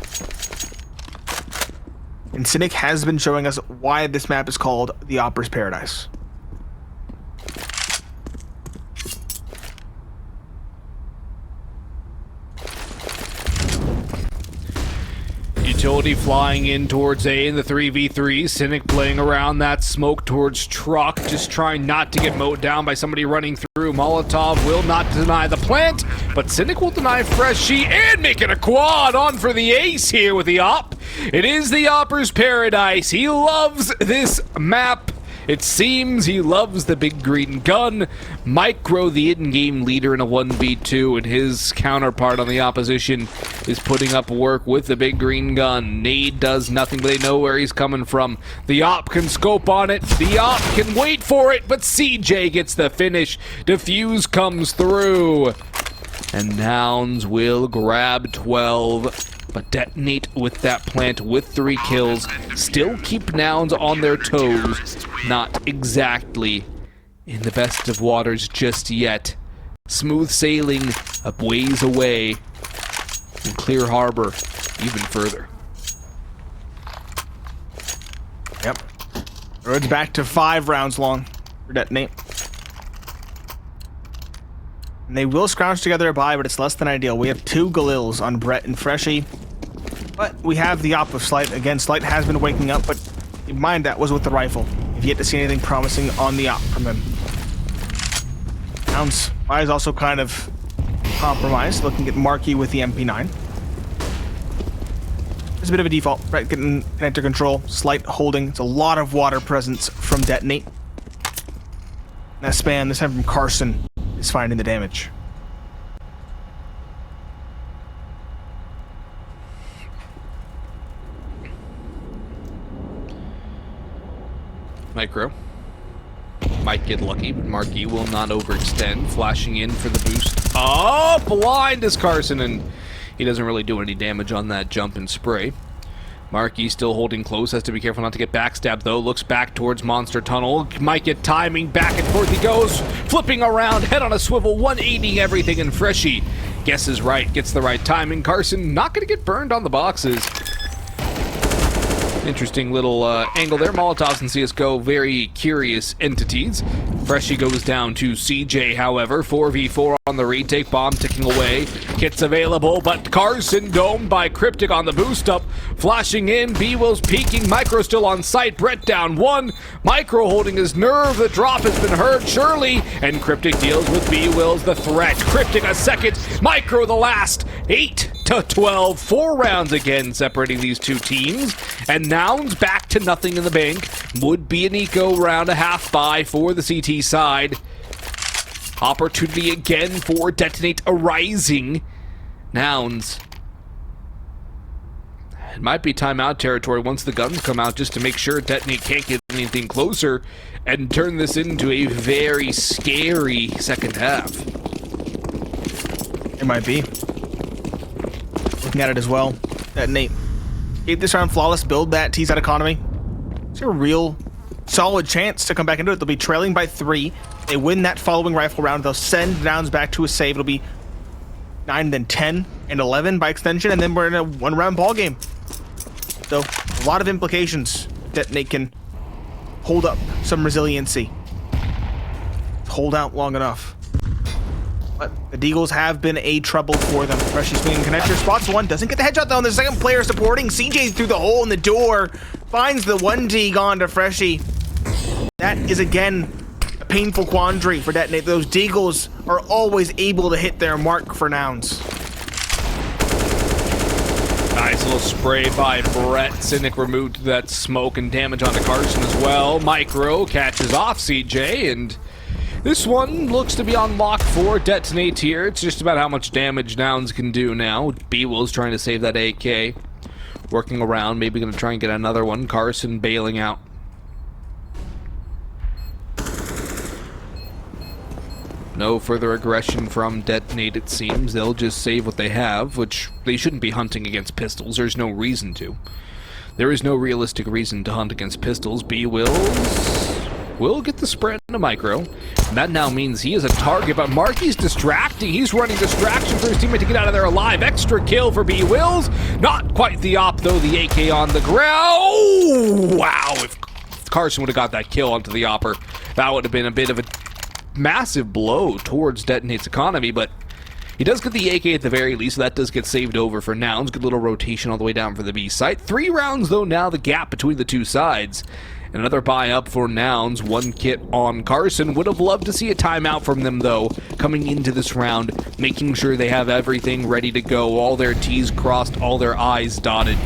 And Cynic has been showing us why this map is called the Opera's Paradise.
Utility flying in towards A in the 3v3. Cynic playing around that smoke towards truck, just trying not to get mowed down by somebody running through. Molotov will not deny the plant, but Cynic will deny Freshie and making a quad on for the ace here with the op. It is the Opera's Paradise. He loves this map. It seems he loves the big green gun. Micro, the in-game leader in a 1v2, and his counterpart on the opposition is putting up work with the big green gun. Nade does nothing, but they know where he's coming from. The op can scope on it. The op can wait for it, but CJ gets the finish. Defuse comes through. And Nouns will grab 12. But Detonate with that plant with 3 kills. Still keep Nouns on their toes. Not exactly in the best of waters just yet. Smooth sailing a ways away. And Clear Harbor even further.
Yep. Road's back to 5 rounds long for Detonate. And they will scrounge together a buy, but it's less than ideal. We have 2 Galils on Brett and Freshie. But we have the op of Slight. Again, Slight has been waking up, but keep in mind that was with the rifle. You've yet to see anything promising on the op from him. Nouns is also kind of compromised, looking at MarKE with the MP9. There's a bit of a default. Brett getting connector control. Slight holding. It's a lot of water presence from Detonate. That spam, this time from Carson, is finding the damage.
Micro might get lucky, but MarKE will not overextend. Flashing in for the boost. Oh, blind is Carson, and he doesn't really do any damage on that jump and spray. MarKE still holding close, has to be careful not to get backstabbed though. Looks back towards Monster Tunnel. Might get timing, back and forth he goes. Flipping around, head on a swivel, 180 everything, and Freshie guesses right, gets the right timing. Carson not going to get burned on the boxes. Interesting little angle there. Molotovs and CSGO, very curious entities. Freshie goes down to CJ, however. 4v4 on the retake. Bomb ticking away. kits available, but Carson domed by Cryptic on the boost up. Flashing in, bwills peeking, Micro still on site, Brett down one. Micro holding his nerve, the drop has been heard surely, and Cryptic deals with bwills the threat. Cryptic a second, Micro the last, 8 to 12, 4 rounds again separating these two teams, and Nouns back to nothing in the bank. Would be an eco round, a half buy for the CT side. Opportunity again for Detonate arising. Nouns. It might be timeout territory once the guns come out, just to make sure Detonate can't get anything closer and turn this into a very scary second half.
It might be. Looking at it as well. Detonate. Keep this round flawless, build that T-side economy. It's a real solid chance to come back into it. They'll be trailing by 3. They win that following rifle round. They'll send Nouns back to a save. It'll be 9, then 10, and 11 by extension, and then we're in a 1-round ball game. So a lot of implications. Detonate can hold up some resiliency. Hold out long enough. But the Deagles have been a trouble for them. Freshie swinging connector, spots one, doesn't get the headshot though, and the second player supporting. CJ through the hole in the door, finds the 1D gone to Freshie. That is again a painful quandary for Detonate. Those Deagles are always able to hit their mark for Nouns.
Nice little spray by Brett. Cynic removed that smoke and damage onto Carson as well. Micro catches off CJ, and this one looks to be on lock for Detonate here. It's just about how much damage Nouns can do now. bwills trying to save that AK. Working around, maybe going to try and get another one. Carson bailing out. No further aggression from Detonate, it seems. They'll just save what they have, which they shouldn't be hunting against pistols. There's no reason to. There is no realistic reason to hunt against pistols. bwills will get the spread into Micro. And that now means he is a target, but MarKE's distracting. He's running distraction for his teammate to get out of there alive. Extra kill for bwills. Not quite the op, though. The AK on the ground. Oh, wow. If Carson would have got that kill onto the opper, that would have been a bit of a massive blow towards Detonate's economy, but he does get the AK at the very least, so that does get saved over for Nouns. Good little rotation all the way down for the B site. 3 rounds, though, now the gap between the two sides. And another buy up for Nouns. 1 kit on Carson. Would have loved to see a timeout from them, though, coming into this round, making sure they have everything ready to go. All their T's crossed, all their I's dotted,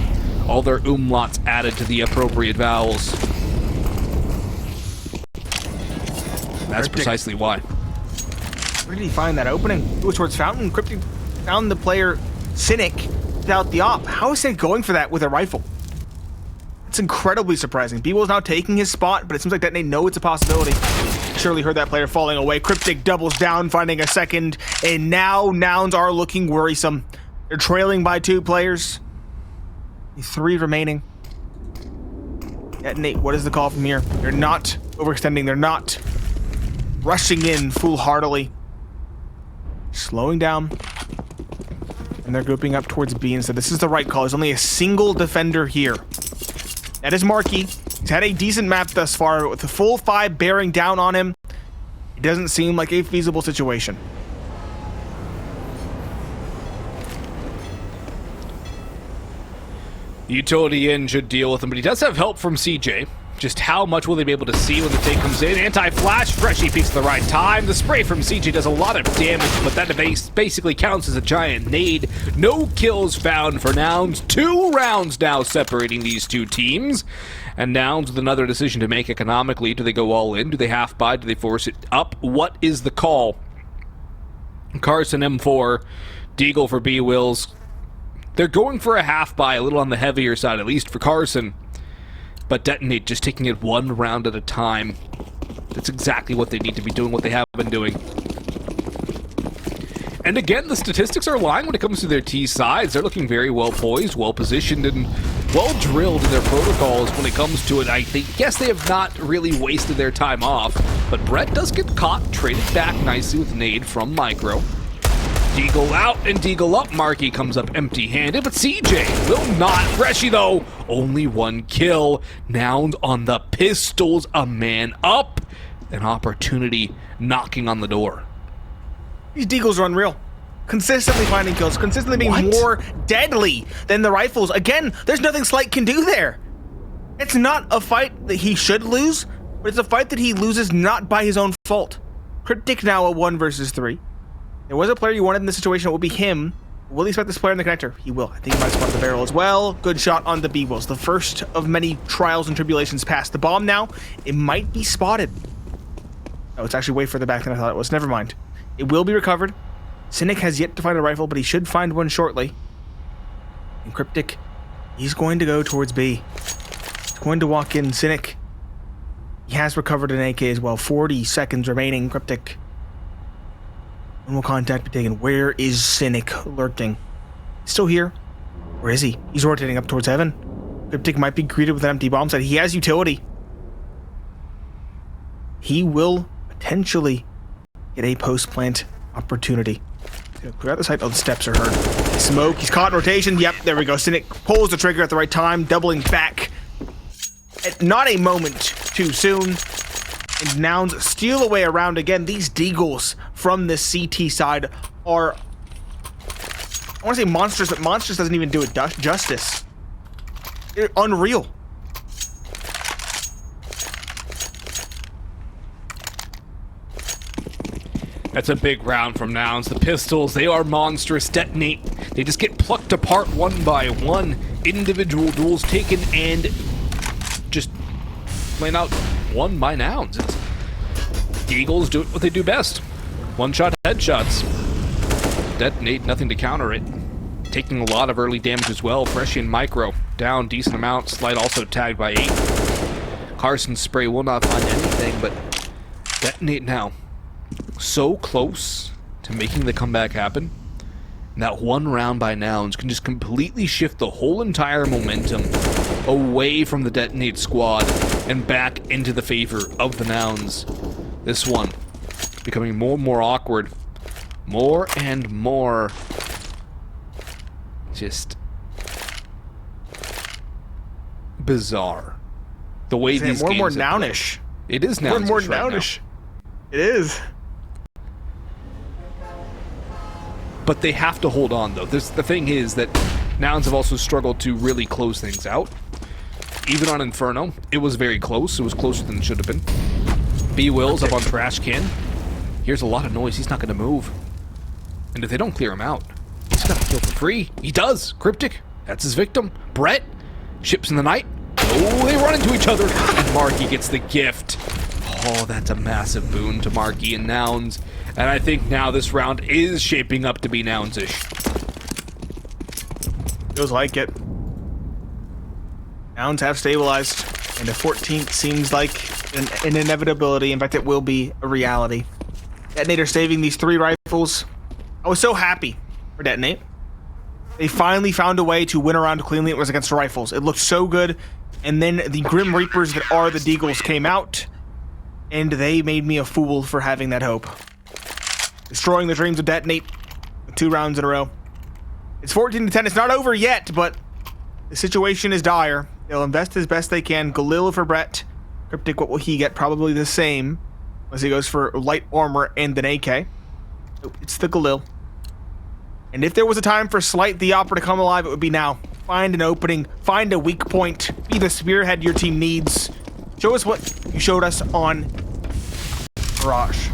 all their umlauts added to the appropriate vowels. That's precisely why.
Where did he find that opening? It was towards Fountain. Cryptic found the player Cynic without the op. How is Cynic going for that with a rifle? It's incredibly surprising. bwills now taking his spot, but it seems like Detonate know it's a possibility. Surely heard that player falling away. Cryptic doubles down, finding a second, and now Nouns are looking worrisome. They're trailing by 2 players. 3 remaining. Detonate, what is the call from here? They're not overextending. They're not rushing in foolhardily. Slowing down. And they're grouping up towards B and said this is the right call. There's only a single defender here. That is MarKE. He's had a decent map thus far, with the full 5 bearing down on him. It doesn't seem like a feasible situation.
The utility in should deal with him, but he does have help from CJ. Just how much will they be able to see when the take comes in? Anti-flash, Freshie peeks at the right time. The spray from CJ does a lot of damage, but that basically counts as a giant nade. No kills found for Nouns. 2 rounds now separating these two teams. And Nouns with another decision to make economically. Do they go all in? Do they half buy? Do they force it up? What is the call? Carson M4, Deagle for bwills. They're going for a half buy, a little on the heavier side, at least for Carson. But Detonate just taking it 1 round at a time. That's exactly what they need to be doing, what they have been doing. And again, the statistics are lying when it comes to their T sides. They're looking very well poised, well positioned, and well drilled in their protocols when it comes to it. I guess they have not really wasted their time off. But Brett does get caught, traded back nicely with nade from Micro. Deagle out and Deagle up. MarKE comes up empty-handed, but CJ will not. Freshie, though, only 1 kill. Nouns on the pistols, a man up. An opportunity knocking on the door.
These Deagles are unreal. consistently finding kills, consistently being more deadly than the rifles. Again, there's nothing Slight can do there. It's not a fight that he should lose, but it's a fight that he loses not by his own fault. Cryptic now a 1 versus 3. There was a player you wanted in this situation, it will be him. Will he spot this player in the connector? He will. I think he might spot the barrel as well. Good shot on the bwills. The first of many trials and tribulations past the bomb now. It might be spotted. Oh, it's actually way further back than I thought it was. Never mind. It will be recovered. Cynic has yet to find a rifle, but he should find one shortly. And Cryptic, he's going to go towards B. He's going to walk in. Cynic, he has recovered an AK as well. 40 seconds remaining. Cryptic. When will contact be taken? Where is Cynic lurking? Still here? Where is he? He's rotating up towards heaven. Cryptic might be greeted with an empty bomb site. He has utility. He will potentially get a post-plant opportunity. He's gonna clear out the site. Oh, the steps are heard. Smoke. He's caught in rotation. Yep, there we go. Cynic pulls the trigger at the right time, doubling back. At not a moment too soon. And Nouns steal away around again. These deagles from the CT side are, I want to say monstrous, but monstrous doesn't even do it justice. They're unreal.
That's a big round from Nouns. The pistols, they are monstrous. Detonate, they just get plucked apart one by one. Individual duels taken and just plain out won by Nouns. The Eagles do what they do best. One-shot headshots. Detonate, nothing to counter it. Taking a lot of early damage as well. Freshy and Micro down decent amount. Slight also tagged by 8. Carson's spray will not find anything, but Detonate now. So close to making the comeback happen. And that one round by Nouns can just completely shift the whole entire momentum away from the Detonate squad and back into the favor of the Nouns. This one becoming more and more awkward. More and more just bizarre. The way these
more and more
games have played.
Nounish.
It is
More and more
Nounish right
Nounish.
now.
It is.
But they have to hold on, though. The thing is that Nouns have also struggled to really close things out. Even on Inferno, it was very close. It was closer than it should have been. bwills up on Trash Can. Here's a lot of noise. He's not going to move. And if they don't clear him out, he's got to kill for free. He does. Cryptic. That's his victim. Brett. Ships in the night. Oh, they run into each other. And MarKE gets the gift. Oh, that's a massive boon to MarKE and Nouns. And I think now this round is shaping up to be Nouns-ish.
Feels like it. Nouns have stabilized, and a 14th seems like an inevitability. In fact, it will be a reality. Detonator saving these 3 rifles. I was so happy for Detonate. They finally found a way to win around cleanly. It was against the rifles. It looked so good. And then the Grim Reapers that are the Deagles came out, and they made me a fool for having that hope. Destroying the dreams of Detonate with 2 rounds in a row. It's 14-10. It's not over yet, but the situation is dire. They'll invest as best they can. Galil for Brett. Cryptic, what will he get? Probably the same, unless he goes for light armor and an AK. It's the Galil. And if there was a time for Slight the Opera to come alive, it would be now. Find an opening. Find a weak point. Be the spearhead your team needs. Show us what you showed us on Mirage.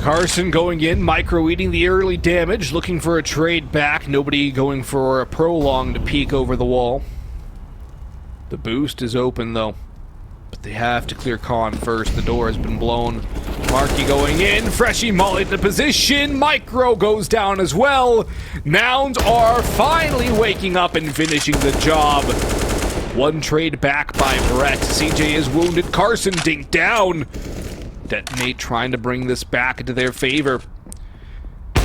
Carson going in, Micro eating the early damage, looking for a trade back. Nobody going for a prolonged peek over the wall. The boost is open, though. But they have to clear Con first. The door has been blown. MarKE going in. Freshy Molly to position. Micro goes down as well. Nouns are finally waking up and finishing the job. One trade back by Brett. CJ is wounded. Carson dinked down. Detonate trying to bring this back into their favor.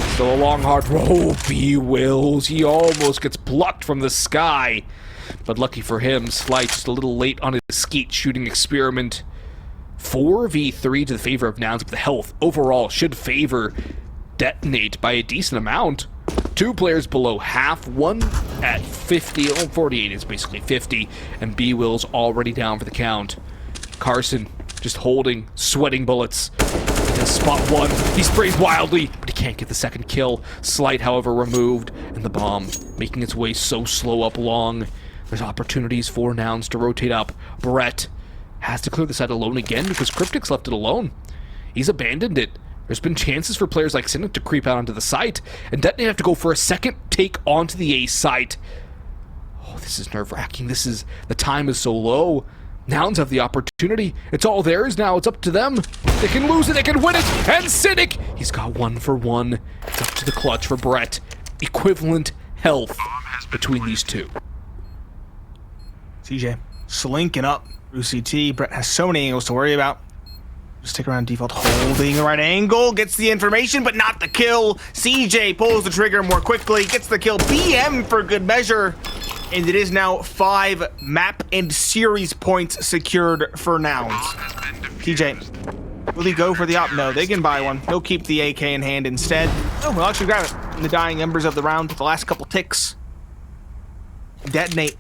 Still a long, hard roll. bwills. He almost gets plucked from the sky. But lucky for him, Slight just a little late on his skeet shooting experiment. 4v3 to the favor of Nouns, but the health overall should favor Detonate by a decent amount. 2 players below half, one at 50, 48 is basically 50, and bwills already down for the count. Carson just holding, sweating bullets. He does spot one. He sprays wildly, but he can't get the second kill. Slight, however, removed, and the bomb making its way so slow up long. There's opportunities for Nouns to rotate up. Brett has to clear the side alone again because Cryptic's left it alone. He's abandoned it. There's been chances for players like Cynic to creep out onto the site, and Detonate have to go for a second take onto the A site. Oh, this is nerve-wracking. The time is so low. Nouns have the opportunity. It's all theirs now. It's up to them. They can lose it. They can win it. And Cynic, he's got 1 for 1. It's up to the clutch for Brett. Equivalent health between these two.
CJ slinking up through CT. Brett has so many angles to worry about. Just stick around default, holding the right angle, gets the information, but not the kill. CJ pulls the trigger more quickly, gets the kill. BM for good measure. And it is now 5 map and series points secured for Nouns. TJ, will he go for the op? No, they can buy one. He'll keep the AK in hand instead. Oh, he'll actually grab it in the dying embers of the round with the last couple ticks. Detonate.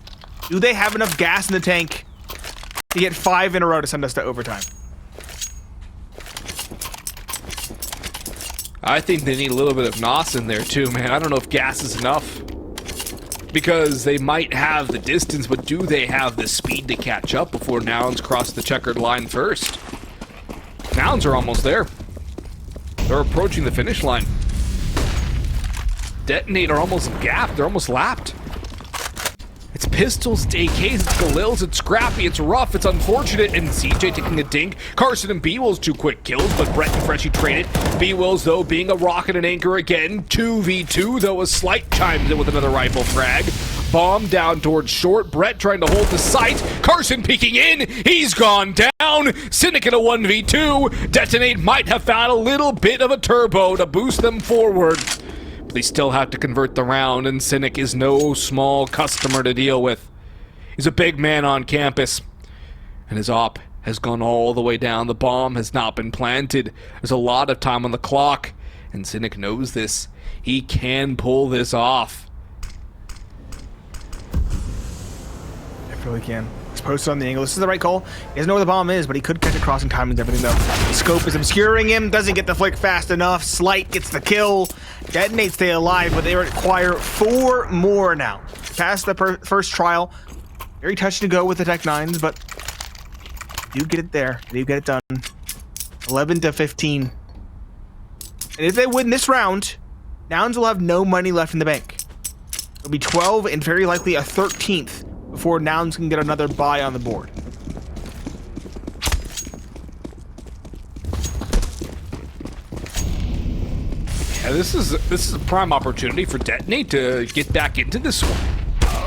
Do they have enough gas in the tank to get 5 in a row to send us to overtime?
I think they need a little bit of NOS in there too, man. I don't know if gas is enough. Because they might have the distance, but do they have the speed to catch up before Nouns cross the checkered line first? Nouns are almost there. They're approaching the finish line. Detonate are almost gapped. They're almost lapped. It's pistols, it's AKs, it's bwills, it's scrappy, it's rough, it's unfortunate, and CJ taking a dink. Carson and bwills 2 quick kills, but Brett and Freshie traded. bwills, though, being a rocket and anchor again. 2v2, though, a slight chimes in with another rifle frag. Bomb down towards short. Brett trying to hold the site. Carson peeking in. He's gone down. Cynic in a 1v2. Detonate might have found a little bit of a turbo to boost them forward. They still have to convert the round, and Cynic is no small customer to deal with. He's a big man on campus, and his op has gone all the way down. The bomb has not been planted. There's a lot of time on the clock, and Cynic knows this. He can pull this off.
I really can. He's posted on the angle. This is the right call. He doesn't know where the bomb is, but he could catch it crossing timing and everything, though. The scope is obscuring him. Doesn't get the flick fast enough. Slight gets the kill. Detonate stay alive, but they require 4 more now. Past the first trial. Very touchy to go with the Tech 9s, but do get it there. They get it done. 11-15. And if they win this round, Nouns will have no money left in the bank. It'll be 12 and very likely a 13th before Nouns can get another buy on the board.
Yeah, this is a prime opportunity for Detonate to get back into this one.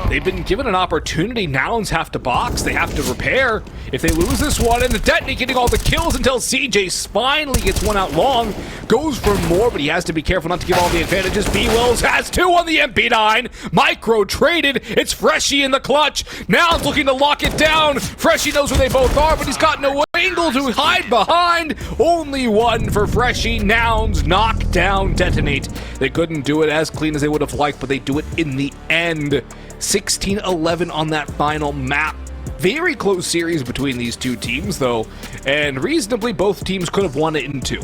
They've been given an opportunity. Nouns have to box. They have to repair. If they lose this one, and the Detonate getting all the kills until CJ finally gets one out long. Goes for more, but he has to be careful not to give all the advantages. bwills has 2 on the MP9. Micro traded. It's Freshie in the clutch. Nouns looking to lock it down. Freshie knows where they both are, but he's got no angle to hide behind. Only 1 for Freshie. Nouns knock down Detonate. They couldn't do it as clean as they would have liked, but they do it in the end. 16-11 on that final map. Very close series between these two teams, though, and reasonably both teams could have won it in 2.